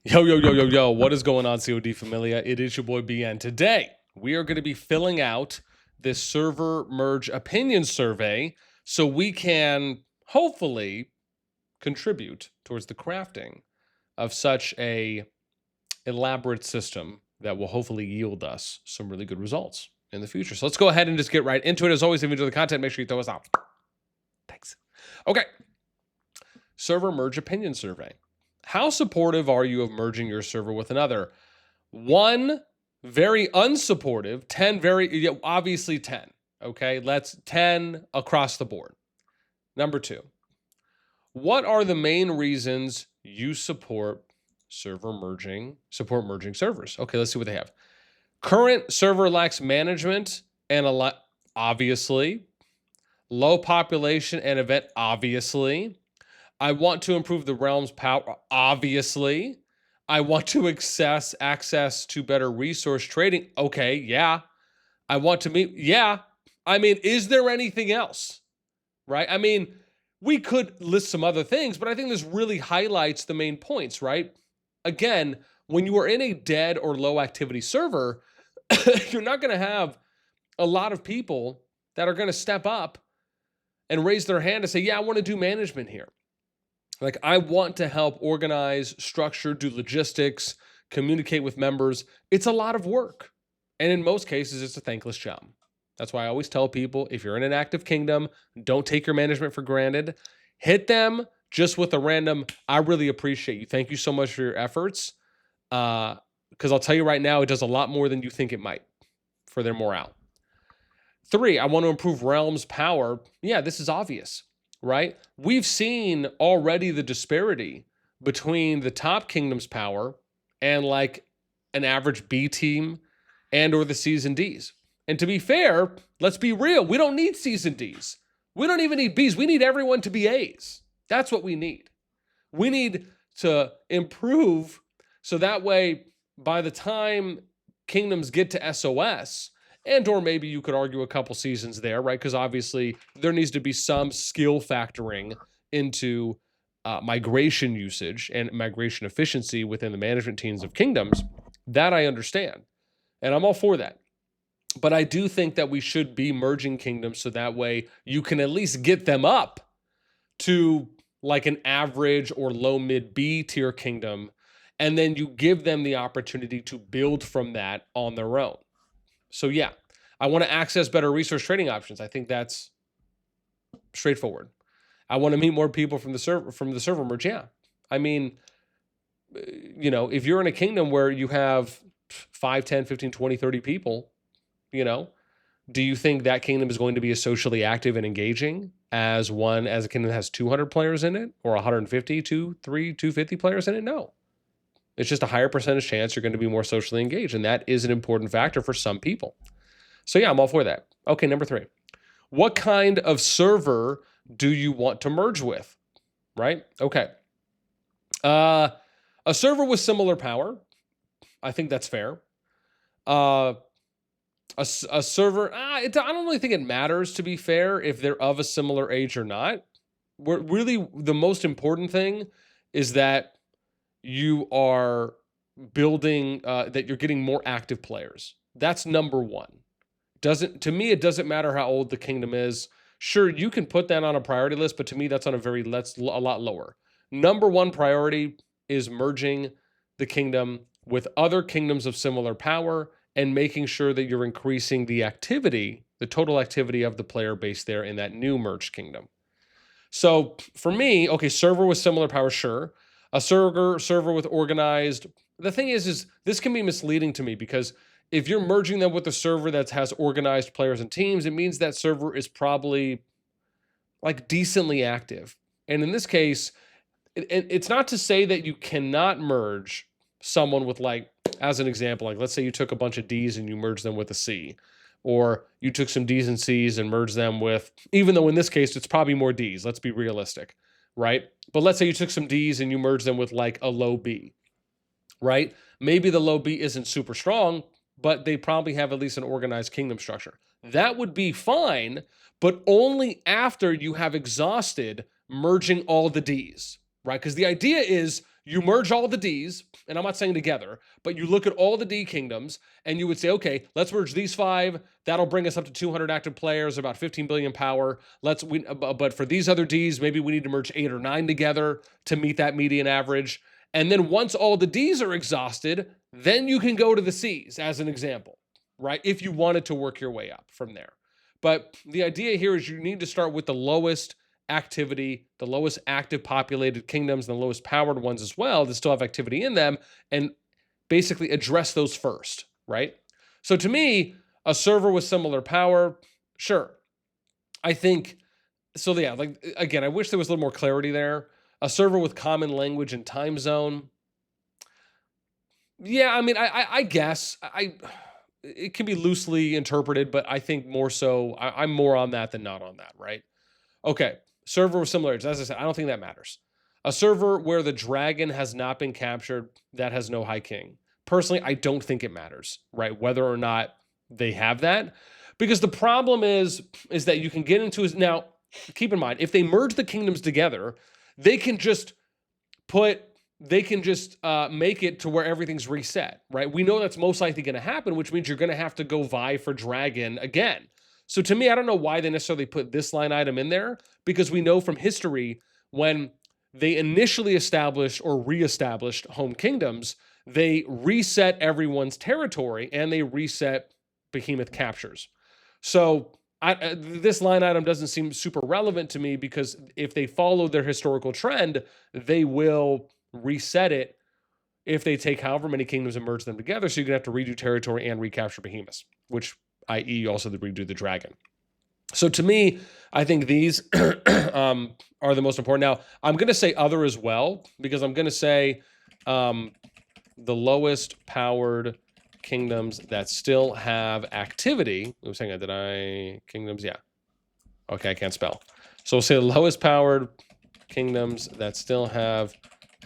Yo, yo, yo, yo, yo, what is going on, COD Familia? It is your boy BN. Today, we are going to be filling out this server merge opinion survey so we can hopefully contribute towards the crafting of such a elaborate system that will hopefully yield us some really good results in the future. So let's go ahead and just get right into it. As always, if you enjoy the content, make sure you throw us out. Thanks. Okay. Server merge opinion survey. How supportive are you of merging your server with another? 1, very unsupportive. 10, very, obviously 10. Okay, let's 10 across the board. Number 2, what are the main reasons you support merging servers? Okay, let's see what they have. Current server lacks management and obviously. Low population and event, obviously. I want to improve the realm's power, obviously. I want to access to better resource trading. Okay, yeah. I want to meet, yeah. I mean, is there anything else? Right? I mean, we could list some other things, but I think this really highlights the main points, right? Again, when you are in a dead or low activity server, you're not going to have a lot of people that are going to step up and raise their hand and say, yeah, I want to do management here. Like, I want to help organize, structure, do logistics, communicate with members. It's a lot of work. And in most cases, it's a thankless job. That's why I always tell people, if you're in an active kingdom, don't take your management for granted. Hit them just with a random, I really appreciate you. Thank you so much for your efforts. Because I'll tell you right now, it does a lot more than you think it might for their morale. 3, I want to improve realm's power. Yeah, this is obvious. Right? We've seen already the disparity between the top kingdom's power and like an average B team and or the C's and D's. And to be fair, let's be real. We don't need C's and D's. We don't even need B's. We need everyone to be A's. That's what we need. We need to improve so that way by the time kingdoms get to SOS, and or maybe you could argue a couple seasons there, right? Because obviously there needs to be some skill factoring into migration usage and migration efficiency within the management teams of kingdoms. That I understand. And I'm all for that. But I do think that we should be merging kingdoms so that way you can at least get them up to like an average or low mid B tier kingdom. And then you give them the opportunity to build from that on their own. So yeah, I want to access better resource trading options. I think that's straightforward. I want to meet more people from the server merge. Yeah. I mean, if you're in a kingdom where you have 5, 10, 15, 20, 30 people, do you think that kingdom is going to be as socially active and engaging as a kingdom that has 200 players in it or 150, 250 players in it? No. It's just a higher percentage chance you're going to be more socially engaged. And that is an important factor for some people. So yeah, I'm all for that. Okay, number 3. What kind of server do you want to merge with? Right? Okay. A server with similar power. I think that's fair. A server, I don't really think it matters, to be fair, if they're of a similar age or not. Really, the most important thing is that you are building, that you're getting more active players. That's number 1. To me, it doesn't matter how old the kingdom is. Sure, you can put that on a priority list, but to me, that's on a lot lower. Number 1 priority is merging the kingdom with other kingdoms of similar power and making sure that you're increasing the activity, the total activity of the player base there in that new merged kingdom. So for me, okay, server with similar power, sure. A server with organized. The thing is this can be misleading to me because if you're merging them with a server that has organized players and teams, it means that server is probably like decently active. And in this case, it's not to say that you cannot merge someone with, like, as an example, like let's say you took a bunch of D's and you merged them with a C, or you took some D's and C's and merged them with, even though in this case it's probably more D's, let's be realistic, right? But let's say you took some D's and you merged them with like a low B, right? Maybe the low B isn't super strong, but they probably have at least an organized kingdom structure. That would be fine, but only after you have exhausted merging all the D's, right? Because the idea is You merge all the Ds, and I'm not saying together, but you look at all the D kingdoms, and you would say, okay, let's merge these 5. That'll bring us up to 200 active players, about 15 billion power. But for these other Ds, maybe we need to merge 8 or 9 together to meet that median average. And then once all the Ds are exhausted, then you can go to the Cs as an example, right? If you wanted to work your way up from there. But the idea here is you need to start with the lowest activity, the lowest active populated kingdoms, and the lowest powered ones as well that still have activity in them, and basically address those first, right? So to me, a server with similar power, sure. I think, so yeah, like, again, I wish there was a little more clarity there. A server with common language and time zone, yeah, I mean, I guess, it can be loosely interpreted, but I think more so, I'm more on that than not on that, right? Okay, server with similarities. As I said, I don't think that matters. A server where the dragon has not been captured, that has no high king. Personally, I don't think it matters, right? Whether or not they have that. Because the problem is that you can get into it. Now, keep in mind, if they merge the kingdoms together, they can just make it to where everything's reset, right? We know that's most likely going to happen, which means you're going to have to go vie for dragon again. So to me, I don't know why they necessarily put this line item in there, because we know from history when they initially established or reestablished home kingdoms, they reset everyone's territory and they reset behemoth captures. So this line item doesn't seem super relevant to me, because if they follow their historical trend, they will reset it if they take however many kingdoms and merge them together. So you're going to have to redo territory and recapture behemoths, which i.e. also the redo the dragon. So to me, I think these are the most important. Now, I'm going to say other as well, because I'm going to say the lowest powered kingdoms that still have activity. I was saying, did I kingdoms? Yeah. Okay, I can't spell. So we'll say the lowest powered kingdoms that still have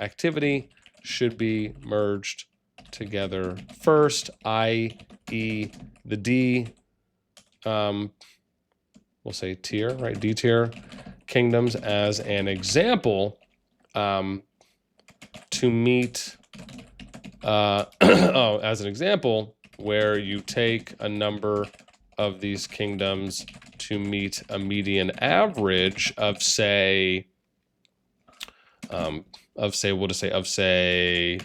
activity should be merged together first, i.e. the D, we'll say tier, right? D tier kingdoms as an example, to meet, as an example, where you take a number of these kingdoms to meet a median average of say, we'll just say,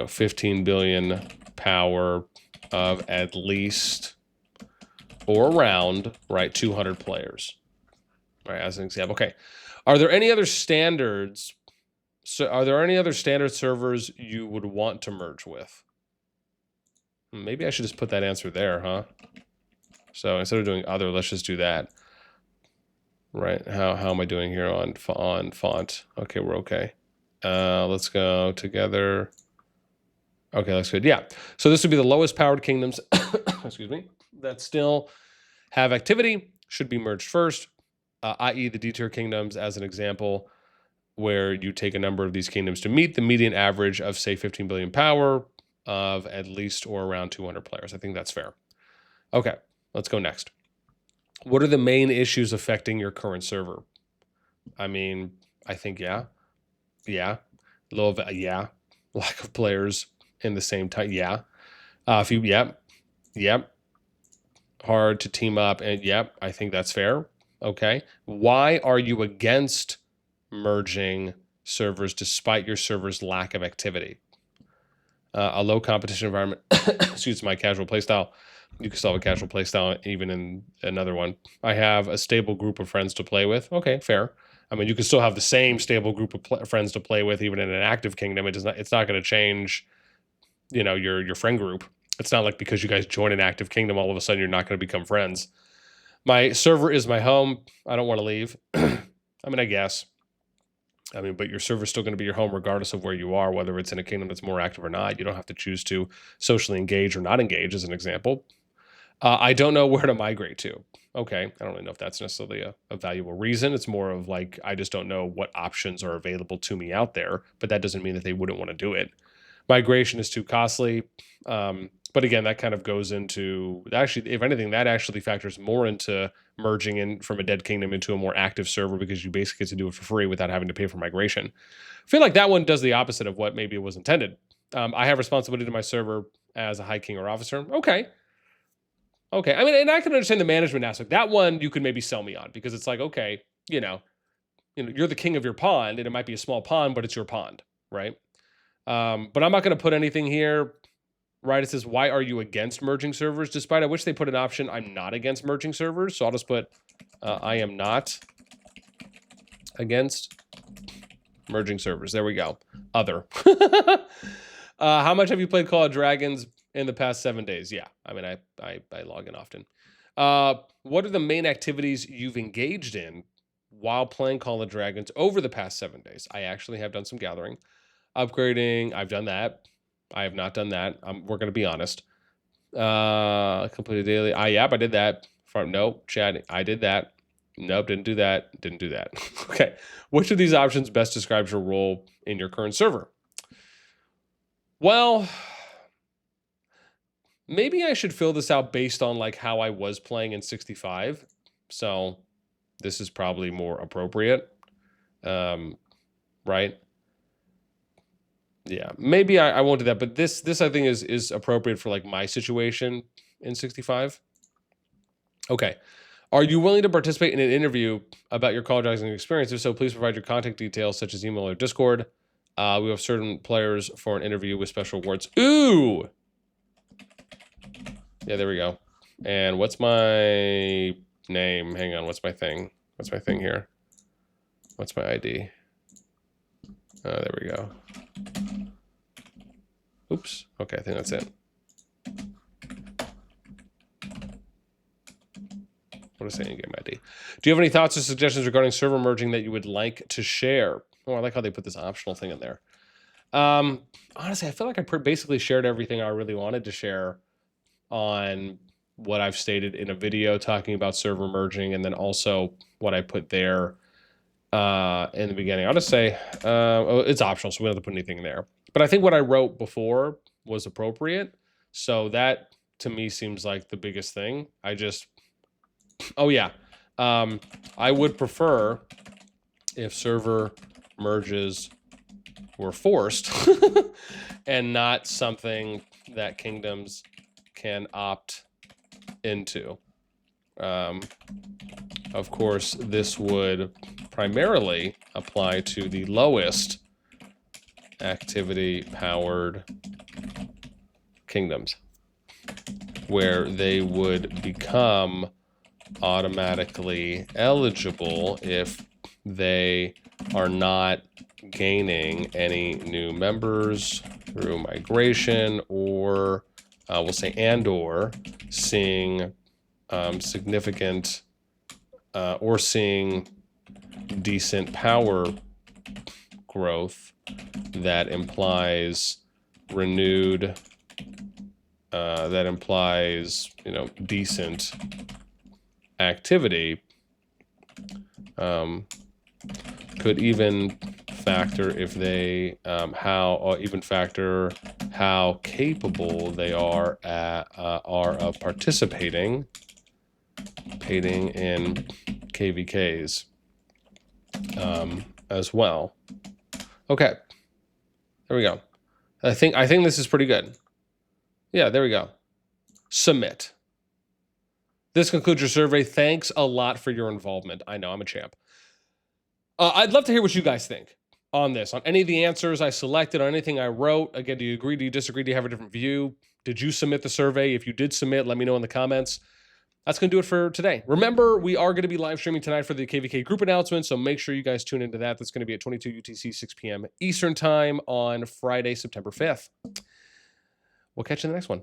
15 billion power of at least or around, right, 200 players, right, as an example. Okay, are there any other standards? So are there any other standard servers you would want to merge with? Maybe I should just put that answer there, huh? So instead of doing other, let's just do that. Right, how am I doing here on font? Okay, we're okay. Let's go together. Okay, that's good. Yeah, so this would be the lowest powered kingdoms, excuse me, that still have activity, should be merged first, i.e. the D tier kingdoms as an example, where you take a number of these kingdoms to meet the median average of, say, 15 billion power of at least or around 200 players. I think that's fair. Okay, let's go next. What are the main issues affecting your current server? I mean, I think, yeah. Lack of players in the same time, yeah. Hard to team up, and I think that's fair. Okay. Why are you against merging servers despite your server's lack of activity? A low competition environment suits my casual playstyle. You can still have a casual playstyle even in another one. I have a stable group of friends to play with. Okay, fair. I mean, you can still have the same stable group of friends to play with even in an active kingdom. It's not going to change, your friend group. It's not like because you guys join an active kingdom, all of a sudden you're not going to become friends. My server is my home. I don't want to leave. I mean, I guess. But your server's still going to be your home regardless of where you are, whether it's in a kingdom that's more active or not. You don't have to choose to socially engage or not engage, as an example. I don't know where to migrate to. Okay, I don't really know if that's necessarily a valuable reason. It's more of like, I just don't know what options are available to me out there, but that doesn't mean that they wouldn't want to do it. Migration is too costly. But But again, that kind of goes into, actually, if anything, that actually factors more into merging in from a dead kingdom into a more active server, because you basically get to do it for free without having to pay for migration. I feel like that one does the opposite of what maybe it was intended. I have responsibility to my server as a high king or officer. Okay. Okay. I mean, and I can understand the management aspect. That one you could maybe sell me on, because it's like, okay, you're the king of your pond, and it might be a small pond, but it's your pond, right? But I'm not going to put anything here. Right, it says, why are you against merging servers? Despite I wish they put an option, I'm not against merging servers. So I'll just put, I am not against merging servers. There we go. Other. How much have you played Call of Dragons in the past 7 days? Yeah, I mean, I log in often. What are the main activities you've engaged in while playing Call of Dragons over the past 7 days? I actually have done some gathering. Upgrading, I've done that. I have not done that. We're going to be honest. Completed daily. Yep, I did that. Nope, chatting. I did that. Nope, didn't do that. Didn't do that. Okay. Which of these options best describes your role in your current server? Well, maybe I should fill this out based on like how I was playing in 65. So this is probably more appropriate. Right? Yeah, maybe I won't do that, but this I think is appropriate for like my situation in 65. Okay. Are you willing to participate in an interview about your Call of Dragons experience? If so, please provide your contact details such as email or Discord. We have certain players for an interview with special awards. Ooh! Yeah, there we go. And what's my name? Hang on, what's my thing? What's my thing here? What's my ID? There we go. Oops. Okay, I think that's it. What is saying game ID? Do you have any thoughts or suggestions regarding server merging that you would like to share? Oh, I like how they put this optional thing in there. Honestly, I feel like I basically shared everything I really wanted to share on what I've stated in a video talking about server merging, and then also what I put there in the beginning. I'll just say it's optional, so we don't have to put anything there. But I think what I wrote before was appropriate. So that, to me, seems like the biggest thing. Oh, yeah. I would prefer if server merges were forced and not something that kingdoms can opt into. Of course, this would primarily apply to the lowest activity-powered kingdoms, where they would become automatically eligible if they are not gaining any new members through migration, or we'll say or seeing significant or seeing decent power growth that implies renewed that implies decent activity. Could even factor if they factor how capable they are of participating in KVKs as well. Okay, there we go. I think this is pretty good. Yeah, there we go. Submit. This concludes your survey. Thanks a lot for your involvement. I know I'm a champ. I'd love to hear what you guys think on this, on any of the answers I selected, on anything I wrote. Again, do you agree? Do you disagree? Do you have a different view? Did you submit the survey? If you did submit, let me know in the comments. That's going to do it for today. Remember, we are going to be live streaming tonight for the KVK group announcement, so make sure you guys tune into that. That's going to be at 22 UTC, 6 p.m. Eastern Time on Friday, September 5th. We'll catch you in the next one.